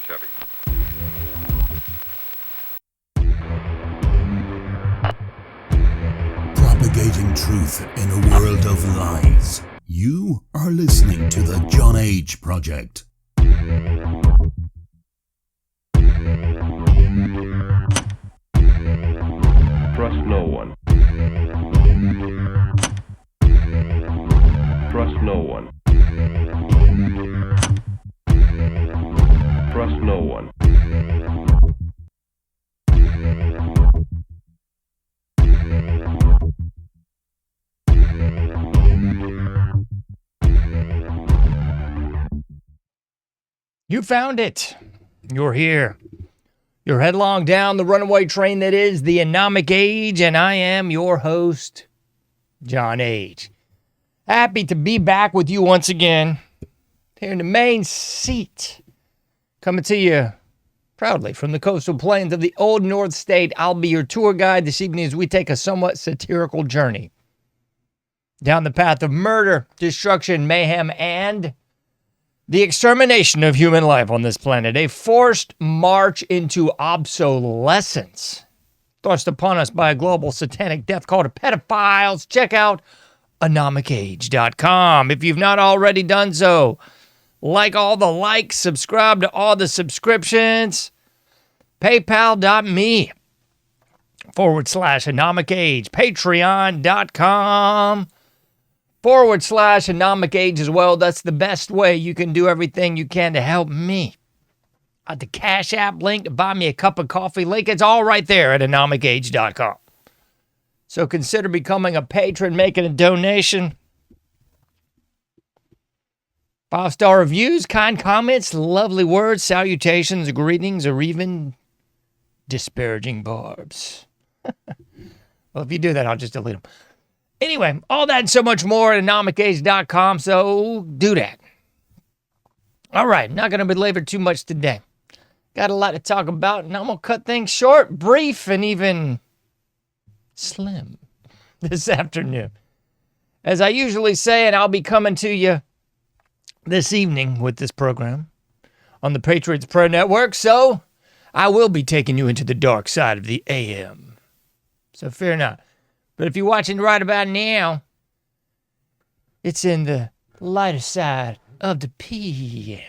Chevy. Propagating truth in a world of lies. You are listening to the John H. Project. Trust no one. Trust no one. Trust no one. You found it. You're here. You're headlong down the runaway train that is the anomic age, and I am your host, John H. Happy to be back with you once again here in the main seat. Coming to you proudly from the coastal plains of the Old North State. I'll be your tour guide this evening as we take a somewhat satirical journey down the path of murder, destruction, mayhem, and the extermination of human life on this planet. A forced march into obsolescence thrust upon us by a global satanic death call to pedophiles. Check out anomicage.com if you've not already done so. Like all the likes, subscribe to all the subscriptions. PayPal.me/anomicage. Patreon.com/anomicage as well. That's the best way you can do everything you can to help me. The Cash App link to buy me a cup of coffee link, it's all right there at anomicage.com. So consider becoming a patron, making a donation. 5-star reviews, kind comments, lovely words, salutations, greetings, or even disparaging barbs. Well, if you do that, I'll just delete them. Anyway, all that and so much more at anomicage.com, so do that. All right, not going to belabor too much today. Got a lot to talk about, and I'm going to cut things short, brief, and even slim this afternoon. As I usually say, and I'll be coming to you this evening with this program on the Patriots Pro Network, so I will be taking you into the dark side of the AM. So fear not. But if you're watching right about now, it's in the lighter side of the PM.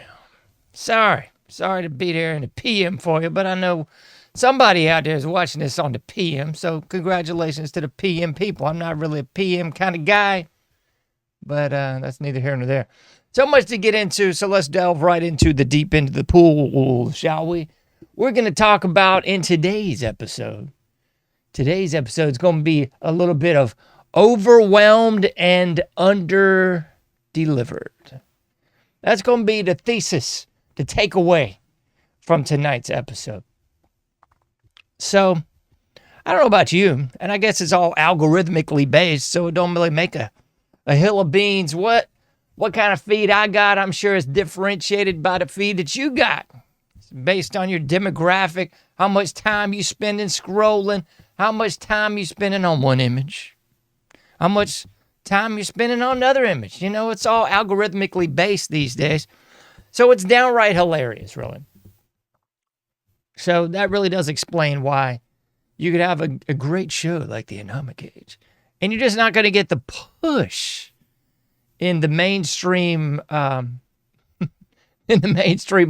Sorry to be there in the PM for you, but I know somebody out there is watching this on the PM, so congratulations to the PM people. I'm not really a PM kind of guy, but that's neither here nor there. So much to get into, so let's delve right into the deep end of the pool, shall we? We're going to talk about in today's episode. Today's episode is going to be a little bit of overwhelmed and underdelivered. That's going to be the thesis, the takeaway from tonight's episode. So, I don't know about you, and I guess it's all algorithmically based, so it don't really make a hill of beans. What kind of feed I got, I'm sure is differentiated by the feed that you got. It's based on your demographic, how much time you spending scrolling, how much time you spending on one image, how much time you're spending on another image. You know, it's all algorithmically based these days. So it's downright hilarious, really. So that really does explain why you could have a great show like The Anomic Age, and you're just not going to get the push in the mainstream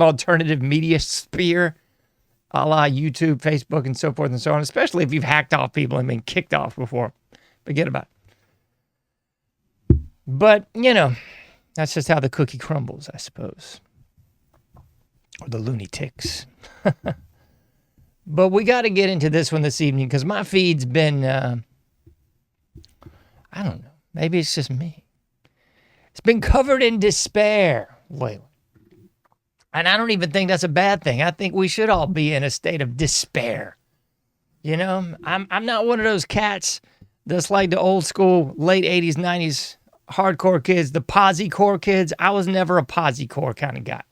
alternative media sphere, a la YouTube, Facebook, and so forth and so on, especially if you've hacked off people and been kicked off before. Forget about it. But, you know, that's just how the cookie crumbles, I suppose. Or the loony ticks. But we got to get into this one this evening because my feed's been, I don't know, maybe it's just me. It's been covered in despair lately. And I don't even think that's a bad thing. I think we should all be in a state of despair. You know, I'm not one of those cats that's like the old school late 80s, 90s hardcore kids, the posi-core kids. I was never a posi-core kind of guy.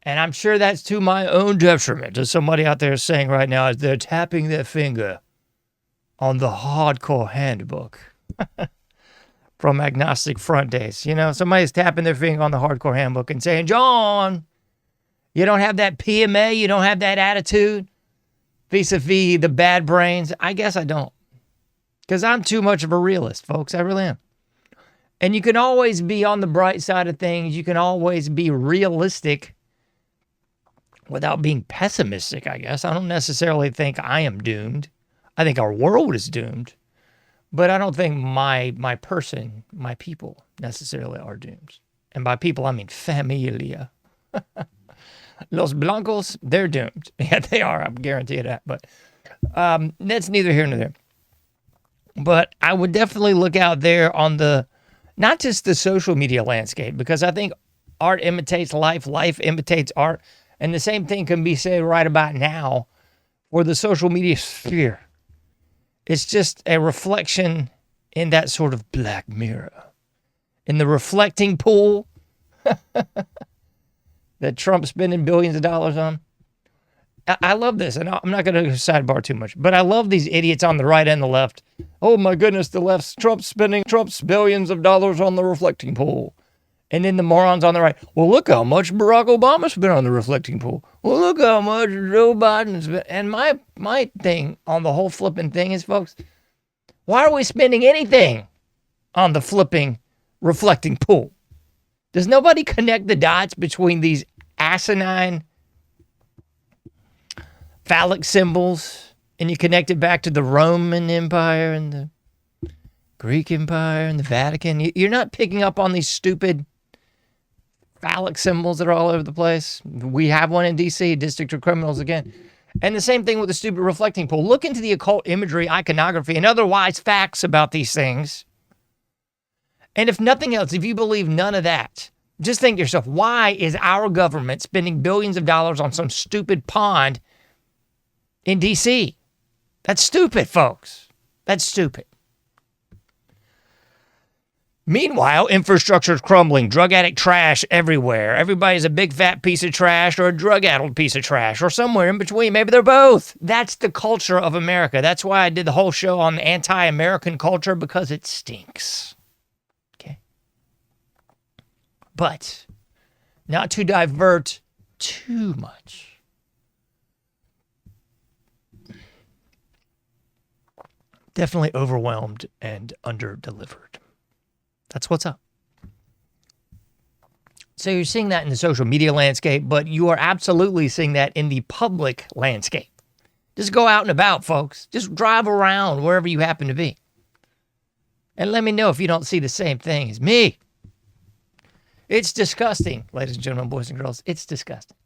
And I'm sure that's to my own detriment, as somebody out there is saying right now as they're tapping their finger on the hardcore handbook from Agnostic Front days. You know, somebody's tapping their finger on the hardcore handbook and saying, John, You don't have that PMA. You don't have that attitude vis-a-vis the bad brains. I guess I don't. Because I'm too much of a realist, folks. I really am. And you can always be on the bright side of things. You can always be realistic without being pessimistic, I guess. I don't necessarily think I am doomed. I think our world is doomed. But I don't think my person, my people, necessarily are doomed. And by people, I mean familia. Los Blancos, they're doomed. Yeah, they are. I guarantee you that. But that's neither here nor there. But I would definitely look out there on the, not just the social media landscape, because I think art imitates life, life imitates art. And the same thing can be said right about now for the social media sphere. It's just a reflection in that sort of black mirror. In the reflecting pool that Trump's spending billions of dollars on. I love this, and I'm not going to sidebar too much, but I love these idiots on the right and the left. Oh my goodness, the left's Trump's billions of dollars on the reflecting pool. And then the morons on the right, well, look how much Barack Obama spent on the reflecting pool. Well, look how much Joe Biden spent. And my thing on the whole flipping thing is, folks, why are we spending anything on the flipping reflecting pool? Does nobody connect the dots between these asinine phallic symbols, and you connect it back to the Roman Empire and the Greek Empire and the Vatican? You're not picking up on these stupid phallic symbols that are all over the place. We have one in D.C., District of Criminals again. And the same thing with the stupid reflecting pool. Look into the occult imagery, iconography, and otherwise facts about these things. And if nothing else, if you believe none of that, just think to yourself, why is our government spending billions of dollars on some stupid pond in D.C.? That's stupid, folks. That's stupid. Meanwhile, infrastructure is crumbling, drug addict trash everywhere. Everybody's a big fat piece of trash or a drug-addled piece of trash or somewhere in between. Maybe they're both. That's the culture of America. That's why I did the whole show on anti-American culture, because it stinks. Okay? But not to divert too much. Definitely overwhelmed and underdelivered. That's what's up. So you're seeing that in the social media landscape, but you are absolutely seeing that in the public landscape. Just go out and about, folks. Just drive around wherever you happen to be. And let me know if you don't see the same thing as me. It's disgusting, ladies and gentlemen, boys and girls. It's disgusting.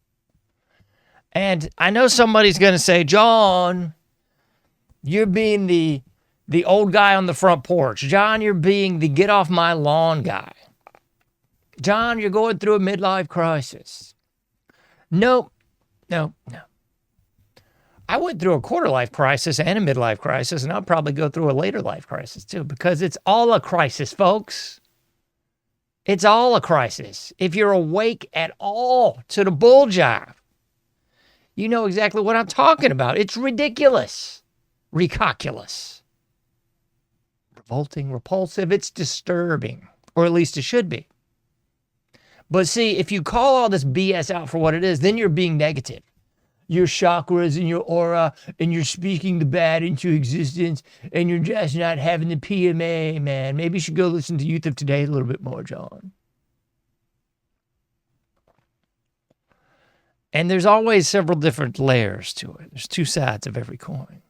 And I know somebody's going to say, John, you're being the old guy on the front porch. John, you're being the get off my lawn guy. John, you're going through a midlife crisis. No. I went through a quarter life crisis and a midlife crisis, and I'll probably go through a later life crisis too, because it's all a crisis, folks. It's all a crisis. If you're awake at all to the bull jive, you know exactly what I'm talking about. It's ridiculous. Recalculous. Revolting, repulsive, it's disturbing, or at least it should be. But see, if you call all this BS out for what it is, then you're being negative. Your chakras and your aura, and you're speaking the bad into existence, and you're just not having the PMA, man. Maybe you should go listen to Youth of Today a little bit more, John. And there's always several different layers to it. There's two sides of every coin.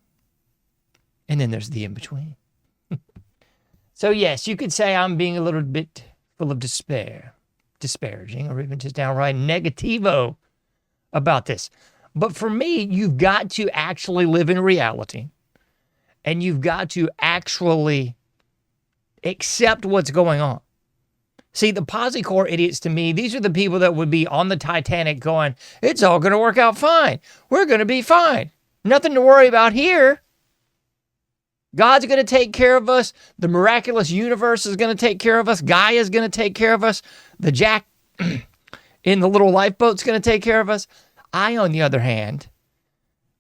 And then there's the in-between. So yes, you could say I'm being a little bit full of despair, disparaging, or even just downright negativo about this. But for me, you've got to actually live in reality, and you've got to actually accept what's going on. See, the Posi-Core idiots, to me, these are the people that would be on the Titanic going, it's all going to work out fine. We're going to be fine. Nothing to worry about here. God's going to take care of us. The miraculous universe is going to take care of us. Gaia is going to take care of us. The Jack in the little lifeboat's going to take care of us. I, on the other hand,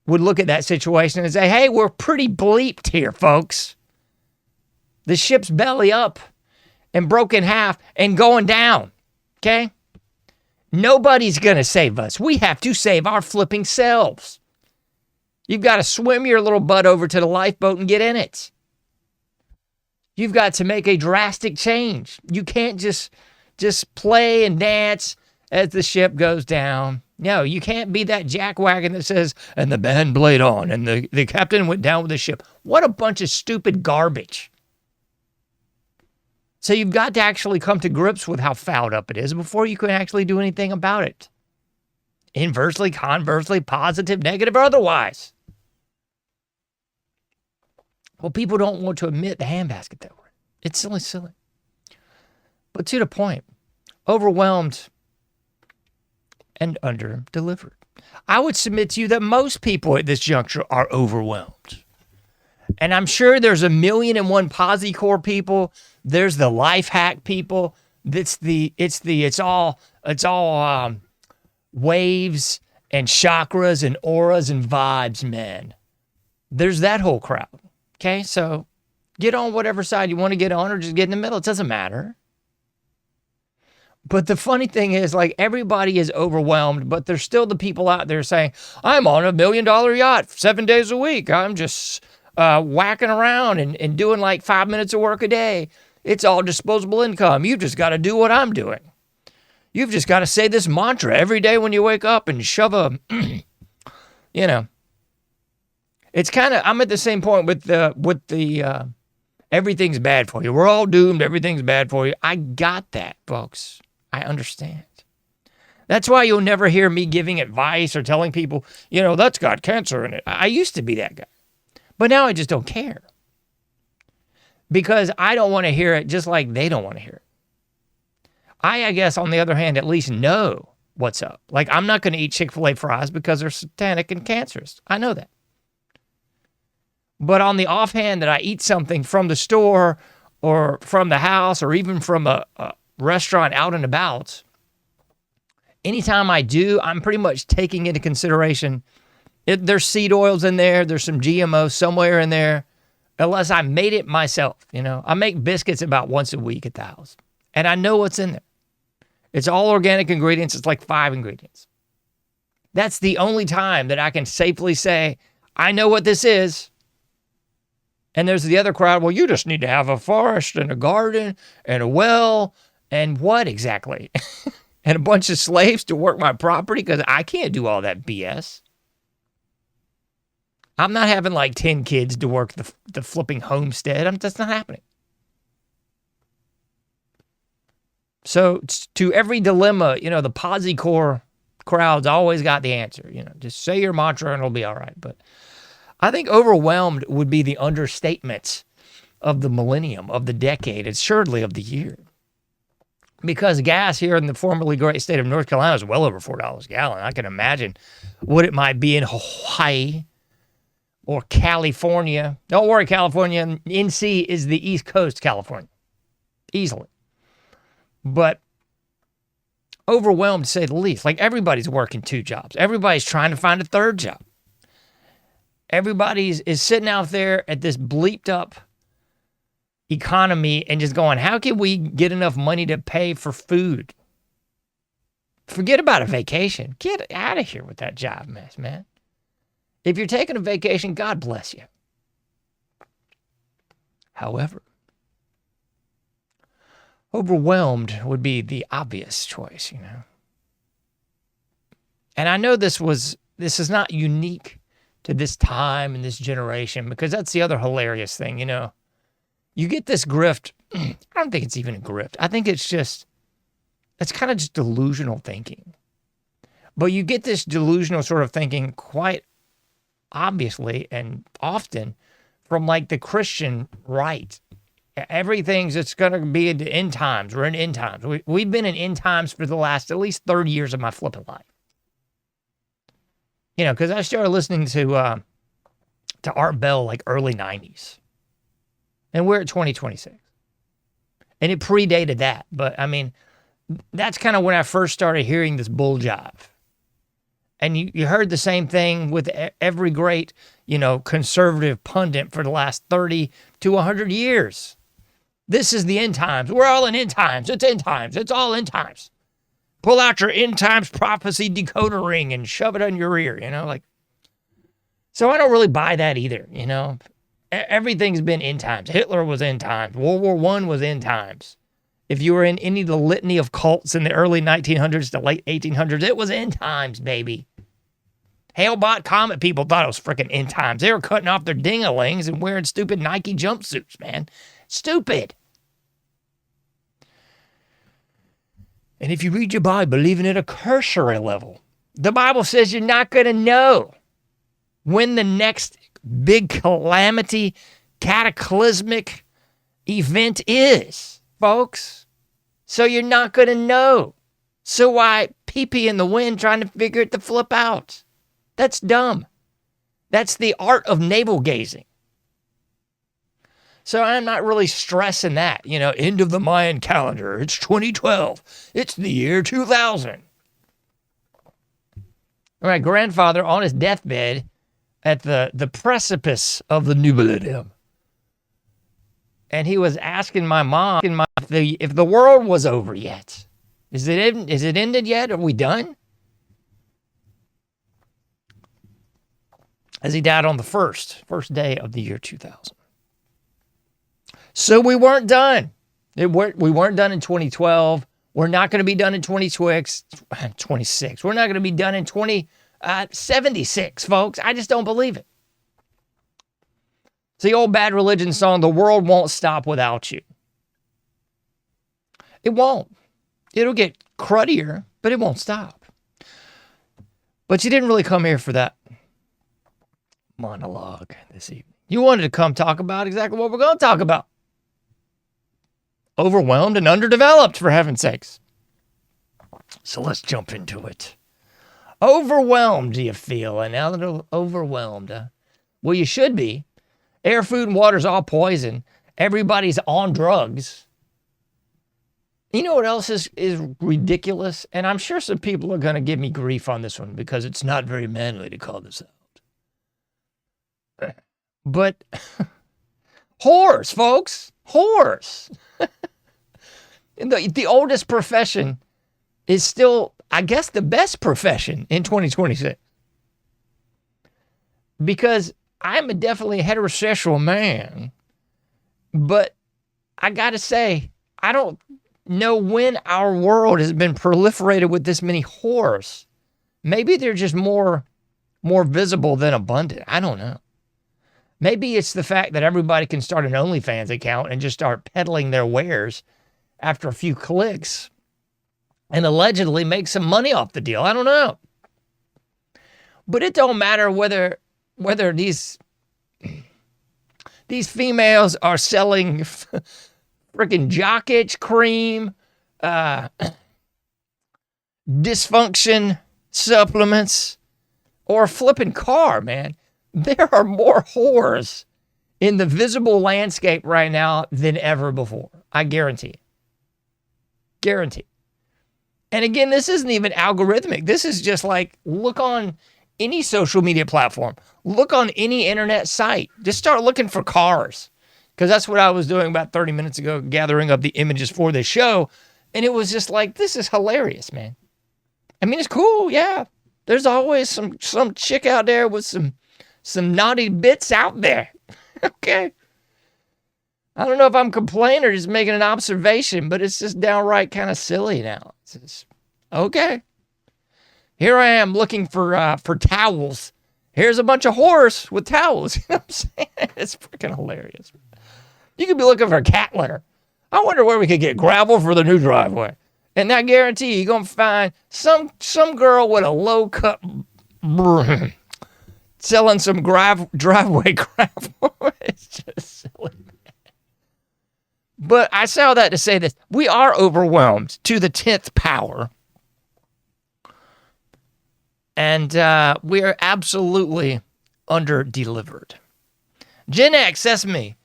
would look at that situation and say, hey, we're pretty bleeped here, folks. The ship's belly up and broke in half and going down, okay? Nobody's going to save us. We have to save our flipping selves. You've got to swim your little butt over to the lifeboat and get in it. You've got to make a drastic change. You can't just play and dance as the ship goes down. No, you can't be that jackwagon that says, and the band played on, and the captain went down with the ship. What a bunch of stupid garbage. So you've got to actually come to grips with how fouled up it is before you can actually do anything about it. Inversely, conversely, positive, negative, or otherwise. Well, people don't want to admit the handbasket that we're in. It's silly. But to the point, overwhelmed and under-delivered. I would submit to you that most people at this juncture are overwhelmed. And I'm sure there's 1,000,001 Posi-Core people. There's the life hack people. It's all waves and chakras and auras and vibes, man. There's that whole crowd. Okay, so get on whatever side you want to get on, or just get in the middle. It doesn't matter. But the funny thing is, like, everybody is overwhelmed, but there's still the people out there saying, I'm on $1 million yacht 7 days a week. I'm just whacking around and doing like 5 minutes of work a day. It's all disposable income. You've just got to do what I'm doing. You've just got to say this mantra every day when you wake up and shove a, It's kind of, I'm at the same point with the everything's bad for you. We're all doomed. Everything's bad for you. I got that, folks. I understand. That's why you'll never hear me giving advice or telling people, that's got cancer in it. I used to be that guy. But now I just don't care. Because I don't want to hear it just like they don't want to hear it. I guess, on the other hand, at least know what's up. Like, I'm not going to eat Chick-fil-A fries because they're satanic and cancerous. I know that. But on the offhand that I eat something from the store or from the house or even from a restaurant out and about, anytime I do, I'm pretty much taking into consideration there's seed oils in there, there's some GMO somewhere in there, unless I made it myself. I make biscuits about once a week at the house, and I know what's in there. It's all organic ingredients. It's like 5 ingredients. That's the only time that I can safely say, I know what this is. And there's the other crowd, well, you just need to have a forest and a garden and a well and what exactly? And a bunch of slaves to work my property because I can't do all that BS. I'm not having like 10 kids to work the flipping homestead. That's not happening. So to every dilemma, the Posi-Core crowd's always got the answer. Just say your mantra and it'll be all right. But I think overwhelmed would be the understatement of the millennium, of the decade, and surely of the year. Because gas here in the formerly great state of North Carolina is well over $4 a gallon. I can imagine what it might be in Hawaii or California. Don't worry, California. NC is the East Coast, California. Easily. But overwhelmed, to say the least. Like, everybody's working 2 jobs. Everybody's trying to find a 3rd job. Everybody is sitting out there at this bleeped up economy and just going, how can we get enough money to pay for food? Forget about a vacation. Get out of here with that job mess, man. If you're taking a vacation, God bless you. However, overwhelmed would be the obvious choice, And I know this is not unique to this time and this generation, because that's the other hilarious thing, You get this grift. I don't think it's even a grift. I think it's kind of just delusional thinking. But you get this delusional sort of thinking quite obviously and often from like the Christian right. Everything's, it's going to be in the end times. We're in end times. We've been in end times for the last at least 30 years of my flipping life. Because I started listening to Art Bell like early 90s. And we're at 2026. And it predated that. But, I mean, that's kind of when I first started hearing this bull jive. And you heard the same thing with every great, conservative pundit for the last 30 to 100 years. This is the end times. We're all in end times. It's end times. It's all end times. Pull out your end times prophecy decoder ring and shove it on your ear, like. So I don't really buy that either, Everything's been end times. Hitler was end times. World War I was end times. If you were in any of the litany of cults in the early 1900s to late 1800s, it was end times, baby. Hale-Bopp Comet people thought it was freaking end times. They were cutting off their ding-a-lings and wearing stupid Nike jumpsuits, man. Stupid. And if you read your Bible, even at a cursory level, the Bible says you're not going to know when the next big calamity, cataclysmic event is, folks. So you're not going to know. So why pee-pee in the wind trying to figure it to flip out? That's dumb. That's the art of navel gazing. So I'm not really stressing that, end of the Mayan calendar. It's 2012. It's the year 2000. My grandfather on his deathbed at the precipice of the new millennium. And he was asking my mom if the world was over yet. Is it ended yet? Are we done? As he died on the first day of the year 2000. So we weren't done. We weren't done in 2012. We're not going to be done in 26. We're not going to be done in 2076, folks. I just don't believe it. It's the old Bad Religion song, "The world won't stop without you." It won't. It'll get cruddier, but it won't stop. But you didn't really come here for that monologue this evening. You wanted to come talk about exactly what we're going to talk about. Overwhelmed and underdeveloped, for heaven's sakes. So let's jump into it. Overwhelmed, do you feel? And now that overwhelmed, well, you should be. Air, food, and water's all poison. Everybody's on drugs. You know what else is ridiculous? And I'm sure some people are going to give me grief on this one because it's not very manly to call this out. But whores, folks. Whores. The oldest profession is still, I guess, the best profession in 2026. Because I'm definitely a heterosexual man, but I got to say, I don't know when our world has been proliferated with this many whores. Maybe they're just more visible than abundant. I don't know. Maybe it's the fact that everybody can start an OnlyFans account and just start peddling their wares after a few clicks and allegedly make some money off the deal. I don't know. But it don't matter whether these females are selling freaking jock itch cream, dysfunction supplements, or a flipping car, man. There are more whores in the visible landscape right now than ever before. I guarantee it. Guarantee. And again, this isn't even algorithmic. This is just like, look on any social media platform. Look on any internet site. Just start looking for cars. Because that's what I was doing about 30 minutes ago, gathering up the images for this show. And it was just like, this is hilarious, man. I mean, it's cool, yeah. There's always some chick out there with some naughty bits out there. Okay. I don't know if I'm complaining or just making an observation, but it's just downright kind of silly now. It's just, okay. Here I am looking for towels. Here's a bunch of whores with towels. You know what I'm saying? It's freaking hilarious. You could be looking for cat litter. I wonder where we could get gravel for the new driveway. And I guarantee you're going to find some girl with a low-cut broom selling some driveway gravel. It's just silly. But I say all that to say this. We are overwhelmed to the 10th power. And we are absolutely under-delivered. Gen X, that's me.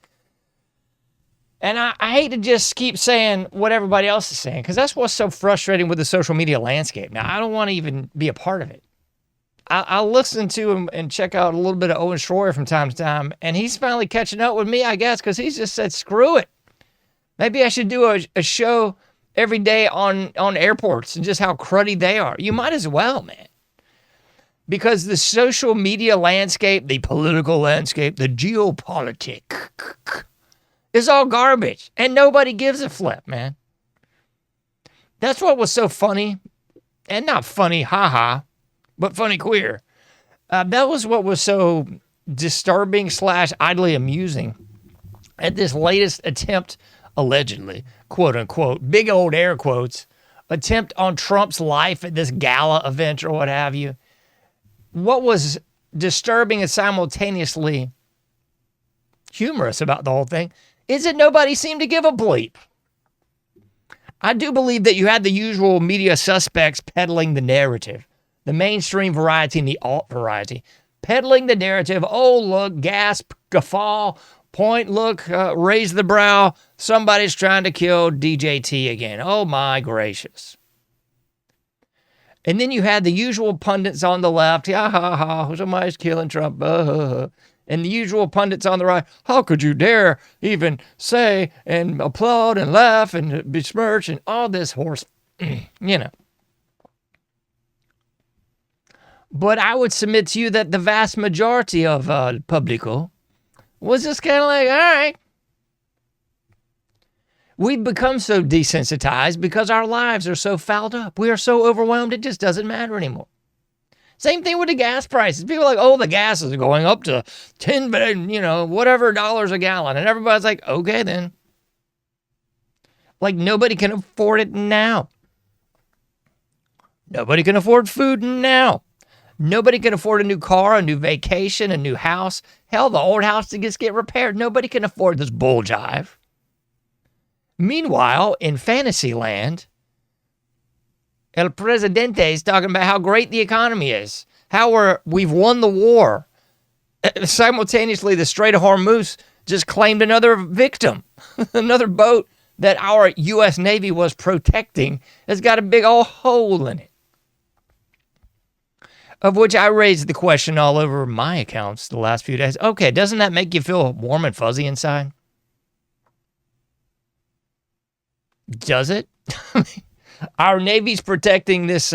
And I hate to just keep saying what everybody else is saying, because that's what's so frustrating with the social media landscape. Now, I don't want to even be a part of it. I'll listen to him and check out a little bit of Owen Schroyer from time to time, and he's finally catching up with me, I guess, because he's just said, screw it. Maybe I should do a show every day on airports and just how cruddy they are. You might as well, man. Because the social media landscape, the political landscape, the geopolitic is all garbage. And nobody gives a flip, man. That's what was so funny. And not funny, haha, but funny queer. That was what was so disturbing / idly amusing at this latest attempt, allegedly, quote unquote, big old air quotes, attempt on Trump's life at this gala event or what have you. What was disturbing and simultaneously humorous about the whole thing is that nobody seemed to give a bleep. I do believe that you had the usual media suspects peddling the narrative, the mainstream variety and the alt variety, peddling the narrative. Oh, look, gasp, guffaw, point, look, raise the brow. Somebody's trying to kill DJT again. Oh, my gracious. And then you had the usual pundits on the left. Ha, ha, ha, somebody's killing Trump. And the usual pundits on the right. How could you dare even say and applaud and laugh and besmirch and all this horse, you know. But I would submit to you that the vast majority of Publico was just kind of like, all right. We've become so desensitized because our lives are so fouled up. We are so overwhelmed, it just doesn't matter anymore. Same thing with the gas prices. People are like, oh, the gas is going up to 10, whatever dollars a gallon. And everybody's like, okay, then. Like, nobody can afford it now. Nobody can afford food now. Nobody can afford a new car, a new vacation, a new house. Hell, the old house to just get repaired. Nobody can afford this bull jive. Meanwhile, in fantasy land, El Presidente is talking about how great the economy is, how we've won the war. Simultaneously, the Strait of Hormuz just claimed another victim. Another boat that our U.S. Navy was protecting has got a big old hole in it. Of which I raised the question all over my accounts the last few days. Okay, doesn't that make you feel warm and fuzzy inside? Does it? Our Navy's protecting this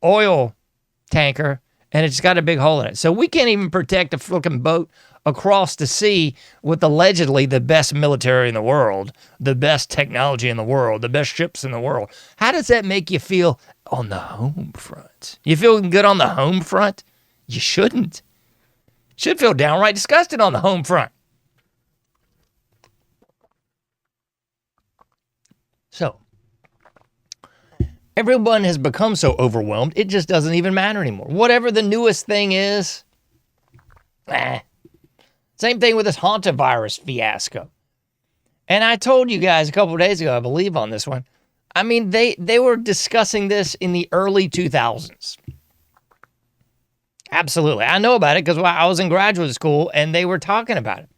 oil tanker, and it's got a big hole in it. So we can't even protect a fucking boat across the sea with allegedly the best military in the world, the best technology in the world, the best ships in the world. How does that make you feel on the home front? You feeling good on the home front? You shouldn't. Should feel downright disgusted on the home front. So, everyone has become so overwhelmed, it just doesn't even matter anymore. Whatever the newest thing is, Same thing with this hantavirus fiasco. And I told you guys a couple of days ago, I believe, on this one. I mean, they were discussing this in the early 2000s. Absolutely. I know about it because I was in graduate school and they were talking about it.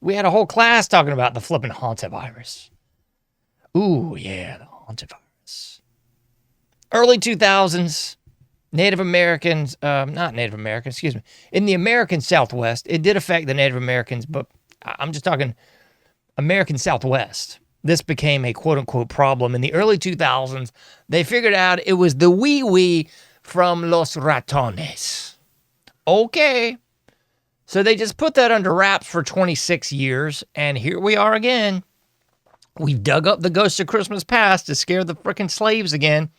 We had a whole class talking about the flipping hantavirus. Ooh, yeah, the hantavirus. Early 2000s, Native Americans, not Native Americans, excuse me. In the American Southwest, it did affect the Native Americans, but I'm just talking American Southwest. This became a quote-unquote problem. In the early 2000s, they figured out it was the wee-wee from los ratones. Okay. So they just put that under wraps for 26 years, and here we are again. We've dug up the ghosts of Christmas past to scare the frickin' slaves again.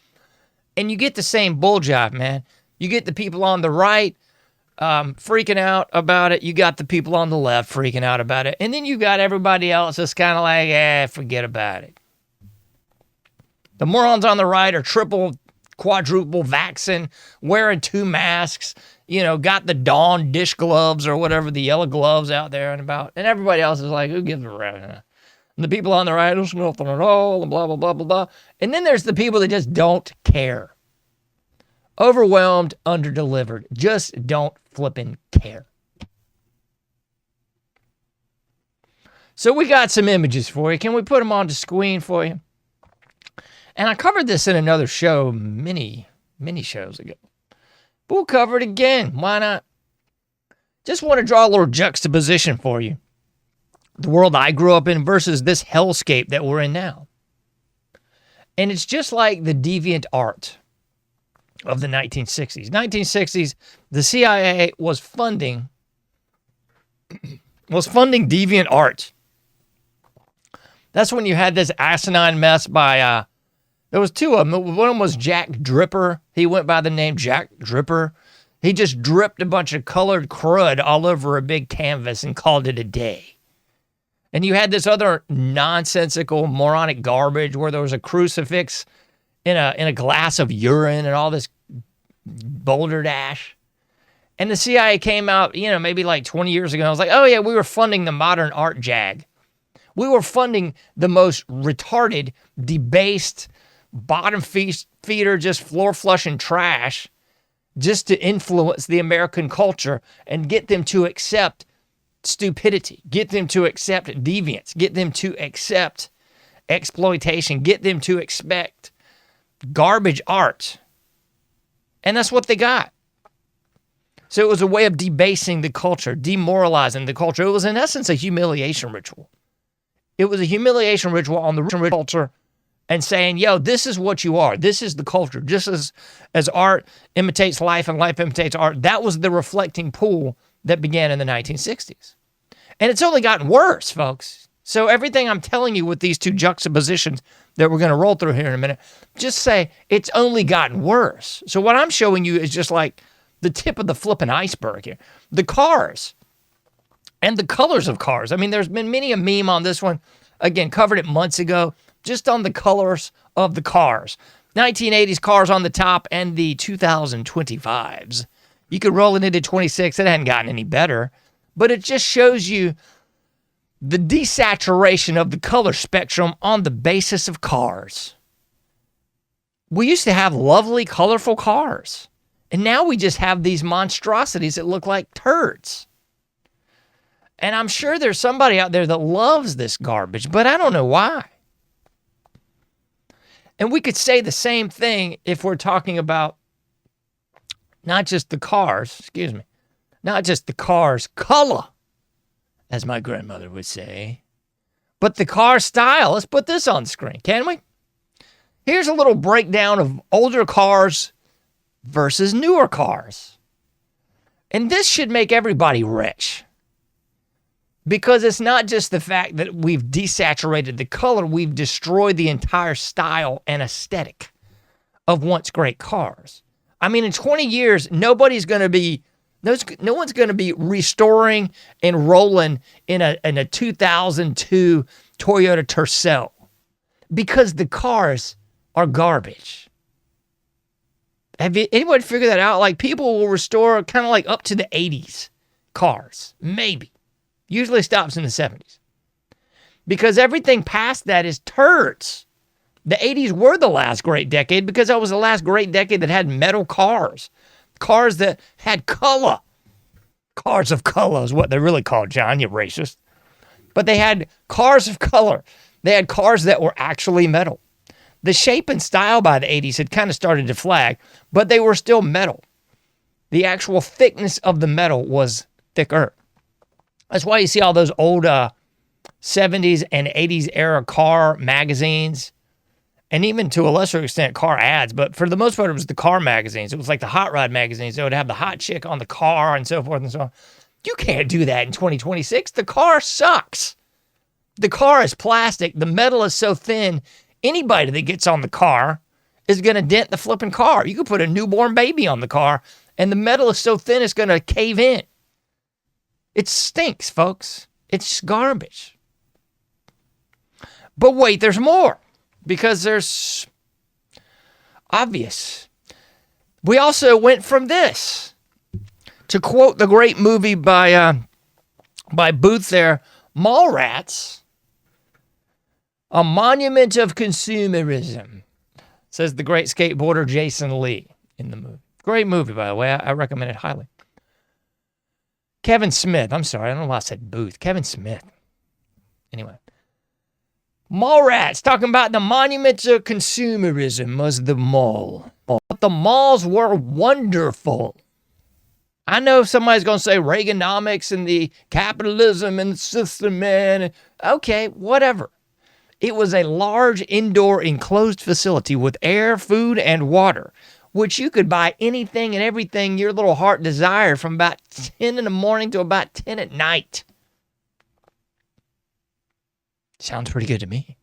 And you get the same bull jive, man. You get the people on the right freaking out about it. You got the people on the left freaking out about it. And then you got everybody else that's kind of like, forget about it. The morons on the right are triple, quadruple vaccine, wearing 2 masks, got the Dawn dish gloves or whatever, the yellow gloves out there and about. And everybody else is like, who gives a rap? And the people on the right, there's nothing at all, and blah, blah, blah, blah, blah. And then there's the people that just don't care. Overwhelmed, underdelivered. Just don't flipping care. So we got some images for you. Can we put them on the screen for you? And I covered this in another show many shows ago. But we'll cover it again. Why not? Just want to draw a little juxtaposition for you. The world I grew up in versus this hellscape that we're in now. And it's just like the deviant art of the 1960s. 1960s, the CIA was funding deviant art. That's when you had this asinine mess by, there was two of them. One of them was Jack Dripper. He went by the name Jack Dripper. He just dripped a bunch of colored crud all over a big canvas and called it a day. And you had this other nonsensical, moronic garbage where there was a crucifix in a glass of urine and all this boulder dash. And the CIA came out, maybe like 20 years ago. I was like, oh yeah, we were funding the modern art jag. We were funding the most retarded, debased, bottom feeder, just floor flushing trash just to influence the American culture and get them to accept stupidity, get them to accept deviance, get them to accept exploitation, get them to expect garbage art. And that's what they got. So it was a way of debasing the culture, demoralizing the culture. It was, in essence, a humiliation ritual. It was a humiliation ritual on the culture and saying, yo, this is what you are. This is the culture. Just as art imitates life and life imitates art, that was the reflecting pool that began in the 1960s. And it's only gotten worse, folks. So everything I'm telling you with these two juxtapositions that we're going to roll through here in a minute, just say it's only gotten worse. So what I'm showing you is just like the tip of the flipping iceberg here. The cars and the colors of cars. I mean, there's been many a meme on this one. Again, covered it months ago, just on the colors of the cars. 1980s cars on the top and the 2025s. You could roll it into 26. It hadn't gotten any better. But it just shows you the desaturation of the color spectrum on the basis of cars. We used to have lovely, colorful cars. And now we just have these monstrosities that look like turds. And I'm sure there's somebody out there that loves this garbage, but I don't know why. And we could say the same thing if we're talking about not just the cars, not just the car's color, as my grandmother would say, but the car style. Let's put this on the screen, can we? Here's a little breakdown of older cars versus newer cars. And this should make everybody rich. Because it's not just the fact that we've desaturated the color, we've destroyed the entire style and aesthetic of once great cars. I mean, in 20 years, no one's going to be restoring and rolling in a 2002 Toyota Tercel because the cars are garbage. Have anybody figured that out? Like, people will restore kind of like up to the 80s cars, maybe. Usually stops in the 70s. Because everything past that is turds. The 80s were the last great decade because that was the last great decade that had metal cars. Cars that had color. Cars of color is what they're really called, John, you racist. But they had cars of color. They had cars that were actually metal. The shape and style by the 80s had kind of started to flag, but they were still metal. The actual thickness of the metal was thicker. That's why you see all those old 70s and 80s era car magazines, and even to a lesser extent car ads, but for the most part it was the car magazines. It was like the hot rod magazines. They would have the hot chick on the car and so forth and so on. You can't do that in 2026. The car sucks. The car is plastic. The metal is so thin, anybody that gets on the car is going to dent the flipping car. You could put a newborn baby on the car, and the metal is so thin it's going to cave in. It stinks, folks. It's garbage. But wait, there's more. Because there's obvious. We also went from this. To quote the great movie by Booth there, Mallrats, a monument of consumerism, says the great skateboarder Jason Lee in the movie. Great movie, by the way. I recommend it highly. Kevin Smith. I'm sorry. I don't know why I said Booth. Kevin Smith. Anyway. Mallrats, talking about the monuments of consumerism was the mall. But the malls were wonderful. I know somebody's going to say Reaganomics and the capitalism and the system, man. Okay, whatever. It was a large indoor enclosed facility with air, food, and water, which you could buy anything and everything your little heart desired from about 10 in the morning to about 10 at night. Sounds pretty good to me.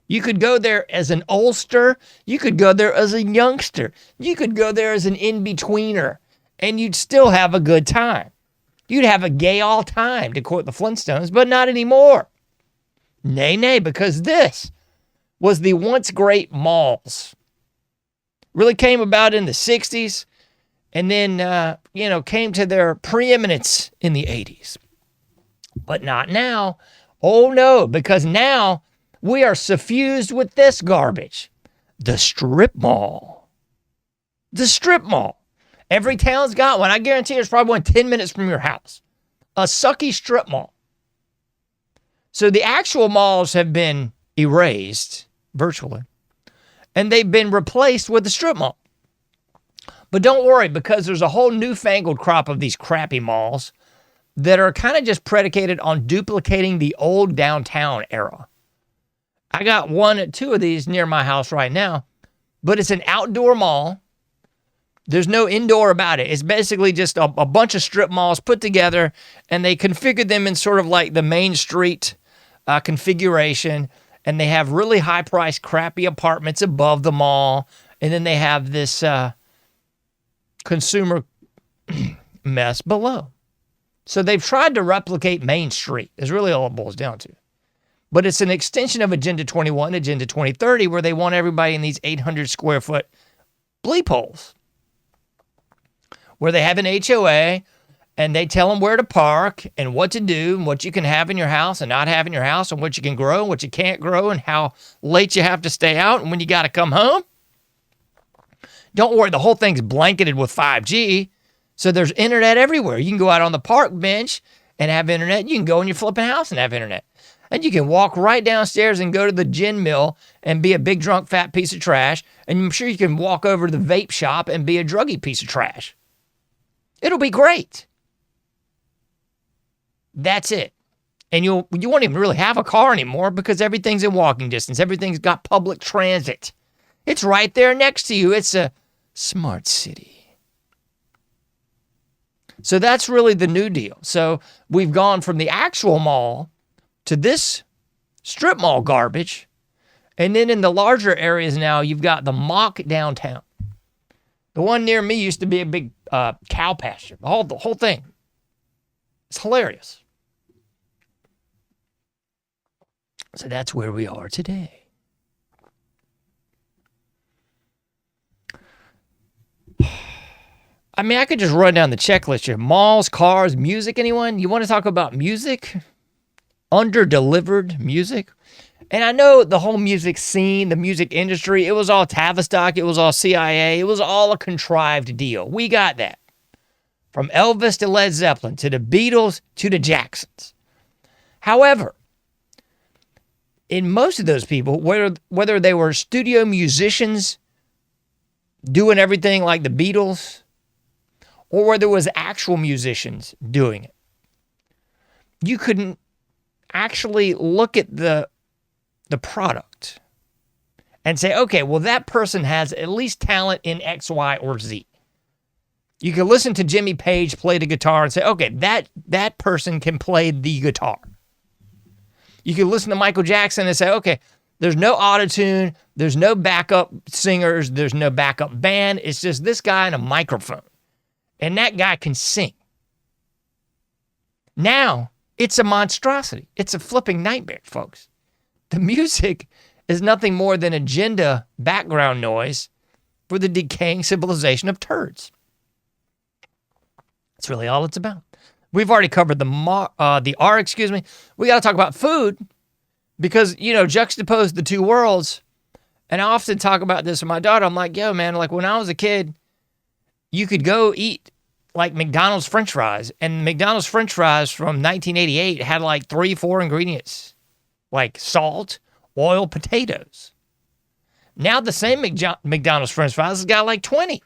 You could go there as an oldster. You could go there as a youngster. You could go there as an in-betweener, and you'd still have a good time. You'd have a gay all time, to quote the Flintstones, but not anymore. Nay, because this was the once great malls. Really came about in the 60s, and then, came to their preeminence in the 80s. But not now. Oh, no, because now we are suffused with this garbage. The strip mall. The strip mall. Every town's got one. I guarantee there's probably one 10 minutes from your house. A sucky strip mall. So the actual malls have been erased, virtually, and they've been replaced with the strip mall. But don't worry, because there's a whole newfangled crop of these crappy malls that are kind of just predicated on duplicating the old downtown era. I got two of these near my house right now, but it's an outdoor mall. There's no indoor about it. It's basically just a bunch of strip malls put together, and they configured them in sort of like the Main Street configuration, and they have really high-priced, crappy apartments above the mall, and then they have this consumer mess below. So they've tried to replicate Main Street, is really all it boils down to. But it's an extension of Agenda 21, Agenda 2030, where they want everybody in these 800-square-foot bleep holes, where they have an HOA, and they tell them where to park and what to do and what you can have in your house and not have in your house and what you can grow and what you can't grow and how late you have to stay out and when you got to come home. Don't worry, the whole thing's blanketed with 5G, so there's internet everywhere. You can go out on the park bench and have internet. You can go in your flipping house and have internet. And you can walk right downstairs and go to the gin mill and be a big drunk fat piece of trash. And I'm sure you can walk over to the vape shop and be a druggy piece of trash. It'll be great. That's it. And you won't even really have a car anymore because everything's in walking distance. Everything's got public transit. It's right there next to you. It's a smart city. So that's really the new deal. So we've gone from the actual mall to this strip mall garbage. And then in the larger areas now, you've got the mock downtown. The one near me used to be a big cow pasture. The whole thing. It's hilarious. So that's where we are today. I mean, I could just run down the checklist here. Malls, cars, music. Anyone? You want to talk about music? Underdelivered music? And I know the whole music scene, the music industry, it was all Tavistock, it was all CIA, it was all a contrived deal. We got that. From Elvis to Led Zeppelin, to the Beatles, to the Jacksons. However, in most of those people, whether they were studio musicians doing everything like the Beatles, or whether it was actual musicians doing it, you couldn't actually look at the product and say, okay, well, that person has at least talent in X, Y, or Z. You can listen to Jimmy Page play the guitar and say, okay, that person can play the guitar. You can listen to Michael Jackson and say, okay, there's no autotune, there's no backup singers, there's no backup band. It's just this guy and a microphone. And that guy can sing. Now, it's a monstrosity. It's a flipping nightmare, folks. The music is nothing more than agenda background noise for the decaying civilization of turds. That's really all it's about. We've already covered the R. We got to talk about food because, juxtapose the two worlds. And I often talk about this with my daughter. I'm like, yo, man, like when I was a kid, you could go eat like McDonald's French fries. And McDonald's French fries from 1988 had like 3-4 ingredients, like salt, oil, potatoes. Now the same McDonald's French fries has got like 20.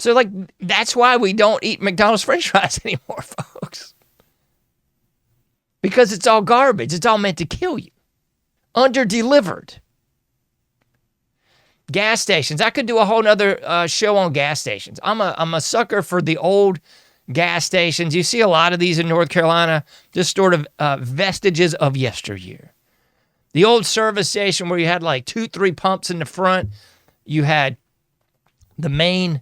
So, like, that's why we don't eat McDonald's French fries anymore, folks. Because it's all garbage. It's all meant to kill you. underdelivered. Gas stations. I could do a whole nother show on gas stations. I'm a sucker for the old gas stations. You see a lot of these in North Carolina, just sort of vestiges of yesteryear. The old service station where you had like 2-3 pumps in the front. You had the main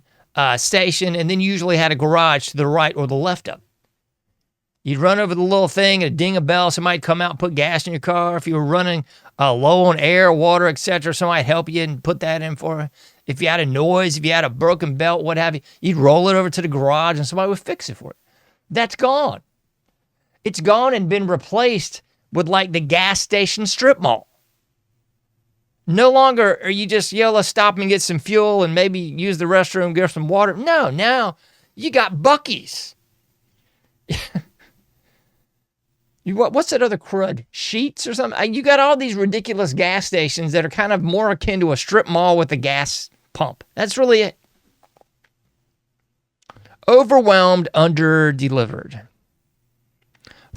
station, and then you usually had a garage to the right or the left of it. You'd run over the little thing and ding a bell. Somebody'd come out and put gas in your car. If you were running low on air, water, etc., somebody'd help you and put that in for you. If you had a noise, if you had a broken belt, what have you, you'd roll it over to the garage and somebody would fix it for you. That's gone. It's gone and been replaced with like the gas station strip mall. No longer are you just, let's stop and get some fuel and maybe use the restroom, get some water. No, now you got Buc-ee's. What's that other crud? Sheets or something? You got all these ridiculous gas stations that are kind of more akin to a strip mall with a gas pump. That's really it. Overwhelmed Underdelivered.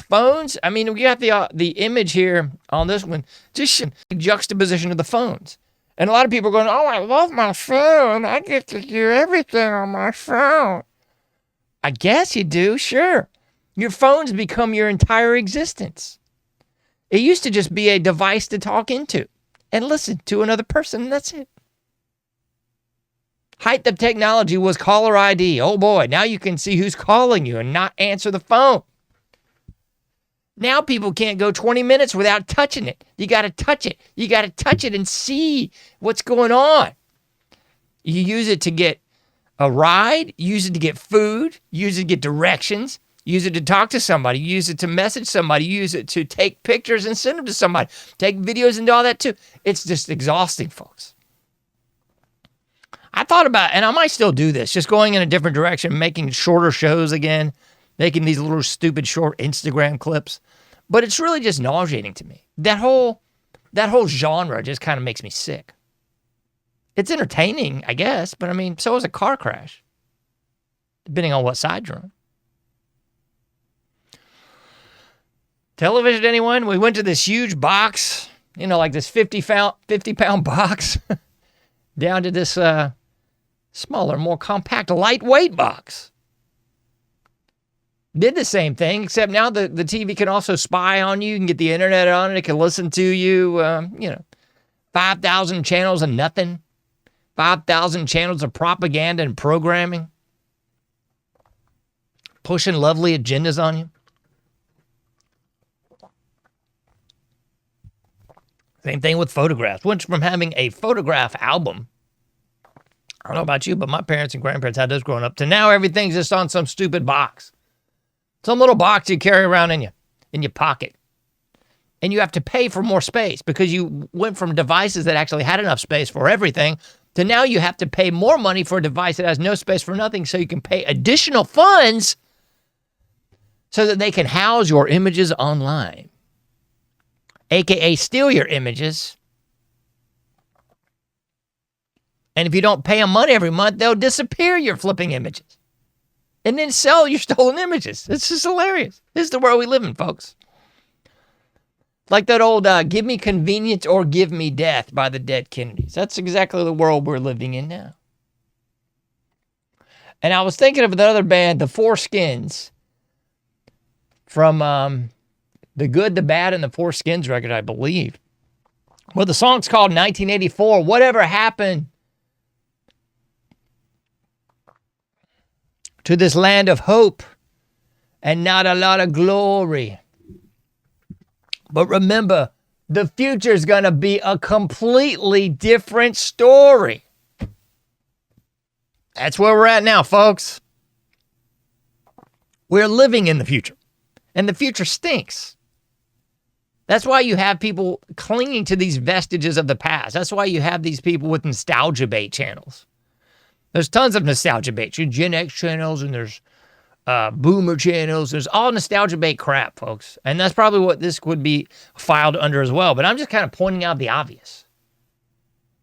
Phones, I mean, we got the image here on this one, just juxtaposition of the phones. And a lot of people are going, oh, I love my phone. I get to do everything on my phone. I guess you do, sure. Your phone's become your entire existence. It used to just be a device to talk into and listen to another person, and that's it. Height of technology was caller ID. Oh boy, now you can see who's calling you and not answer the phone. Now people can't go 20 minutes without touching it. You got to touch it. You got to touch it and see what's going on. You use it to get a ride, use it to get food, use it to get directions, use it to talk to somebody, use it to message somebody, use it to take pictures and send them to somebody, take videos and do all that too. It's just exhausting, folks. I thought about, and I might still do this, just going in a different direction, making shorter shows again, making these little stupid short Instagram clips. But it's really just nauseating to me. That whole genre just kind of makes me sick. It's entertaining, I guess, but I mean, so is a car crash, depending on what side you're on. Television, anyone? We went to this huge box, like this 50-pound box, down to this smaller, more compact, lightweight box. Did the same thing, except now the TV can also spy on you. You can get the internet on it. It can listen to you, 5,000 channels of nothing. 5,000 channels of propaganda and programming. Pushing lovely agendas on you. Same thing with photographs. Went from having a photograph album, I don't know about you, but my parents and grandparents had those growing up, to now everything's just on some stupid box. Some little box you carry around in your pocket. And you have to pay for more space because you went from devices that actually had enough space for everything to now you have to pay more money for a device that has no space for nothing, so you can pay additional funds so that they can house your images online. AKA steal your images. And if you don't pay them money every month, they'll disappear your flipping images and then sell your stolen images. It's just hilarious. This is the world we live in, folks. Like that old give me convenience or give me death by the dead Kennedys. That's exactly the world we're living in now. And I was thinking of another band, the Four Skins, from the Good, the Bad, and the Four Skins record, I believe. Well, the song's called 1984, Whatever Happened to This Land of Hope and Not a Lot of Glory. But remember, the future's going to be a completely different story. That's where we're at now, folks. We're living in the future, and the future stinks. That's why you have people clinging to these vestiges of the past. That's why you have these people with nostalgia bait channels. There's tons of nostalgia baits. Your Gen X channels, and there's boomer channels. There's all nostalgia bait crap, folks. And that's probably what this would be filed under as well. But I'm just kind of pointing out the obvious.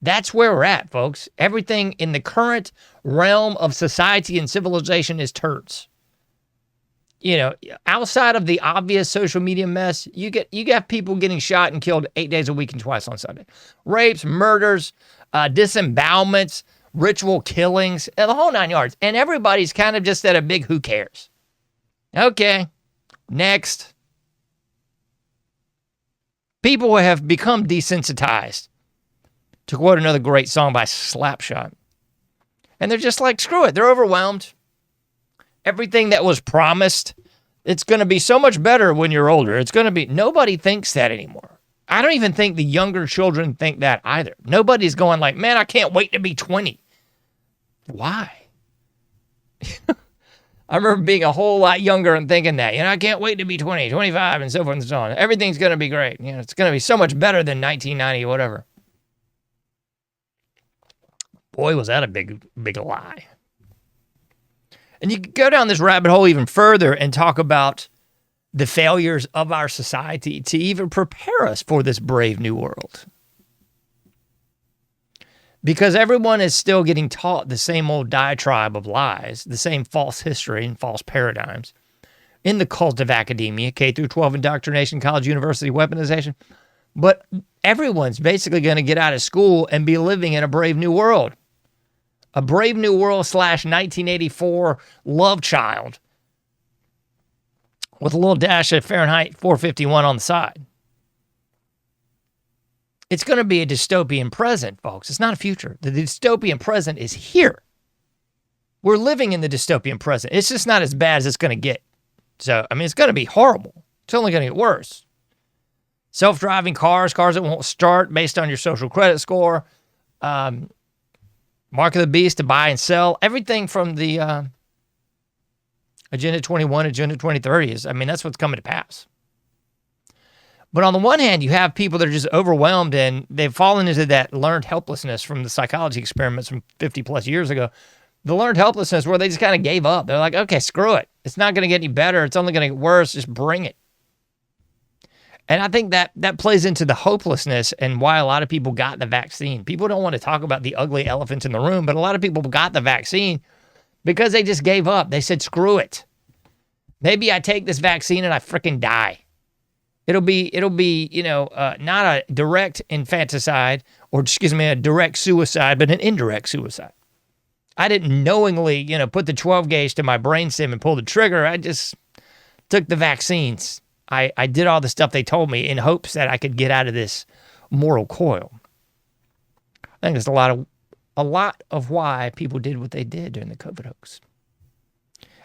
That's where we're at, folks. Everything in the current realm of society and civilization is turds. outside of the obvious social media mess, you got people getting shot and killed 8 days a week and twice on Sunday. Rapes, murders, disembowelments, ritual killings, the whole 9 yards. And everybody's kind of just at a big who cares. Okay, next. People have become desensitized, to quote another great song by Slapshot. And they're just like, screw it. They're overwhelmed. Everything that was promised, it's going to be so much better when you're older. Nobody thinks that anymore. I don't even think the younger children think that either. Nobody's going like, man, I can't wait to be 20. Why? I remember being a whole lot younger and thinking that, I can't wait to be 20, 25, and so forth and so on. Everything's going to be great. It's going to be so much better than 1990 or whatever. Boy, was that a big, big lie. And you can go down this rabbit hole even further and talk about the failures of our society to even prepare us for this brave new world. Because everyone is still getting taught the same old diatribe of lies, the same false history and false paradigms in the cult of academia, K through 12 indoctrination, college, university, weaponization. But everyone's basically going to get out of school and be living in a brave new world. A brave new world / 1984 love child with a little dash of Fahrenheit 451 on the side. It's going to be a dystopian present, folks. It's not a future. The dystopian present is here. We're living in the dystopian present. It's just not as bad as it's going to get. So, it's going to be horrible. It's only going to get worse. Self-driving cars that won't start based on your social credit score, mark of the beast to buy and sell, everything from the Agenda 21, Agenda 2030 is, that's what's coming to pass. But on the one hand, you have people that are just overwhelmed and they've fallen into that learned helplessness from the psychology experiments from 50 plus years ago. The learned helplessness where they just kind of gave up. They're like, okay, screw it. It's not going to get any better. It's only going to get worse. Just bring it. And I think that plays into the hopelessness and why a lot of people got the vaccine. People don't want to talk about the ugly elephants in the room, but a lot of people got the vaccine because they just gave up. They said, screw it. Maybe I take this vaccine and I freaking die. It'll be, not a direct infanticide or, a direct suicide, but an indirect suicide. I didn't knowingly, put the 12 gauge to my brainstem and pull the trigger. I just took the vaccines. I did all the stuff they told me in hopes that I could get out of this moral coil. I think there's a lot of why people did what they did during the COVID hoax.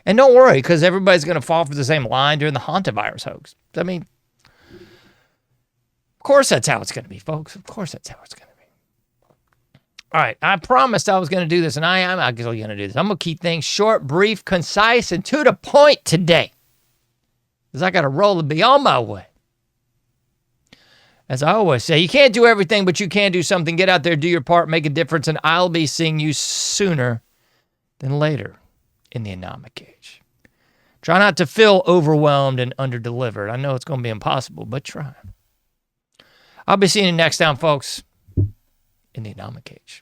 And don't worry, because everybody's going to fall for the same line during the hantavirus hoax. Of course that's how it's going to be, folks. Of course that's how it's going to be. All right, I promised I was going to do this, and I am actually going to do this. I'm going to keep things short, brief, concise, and to the point today. Because I got to roll and be on my way. As I always say, you can't do everything, but you can do something. Get out there, do your part, make a difference, and I'll be seeing you sooner than later in the anomic age. Try not to feel overwhelmed and underdelivered. I know it's going to be impossible, but try. I'll be seeing you next time, folks, in the anomic age.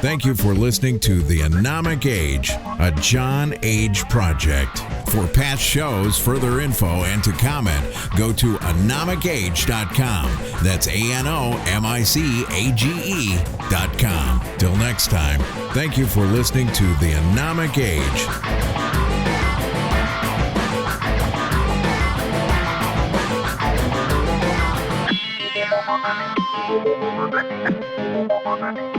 Thank you for listening to The Anomic Age, a John Age project. For past shows, further info, and to comment, go to anomicage.com. That's ANOMICAGE.com. Till next time, thank you for listening to The Anomic Age. Overwhelmed.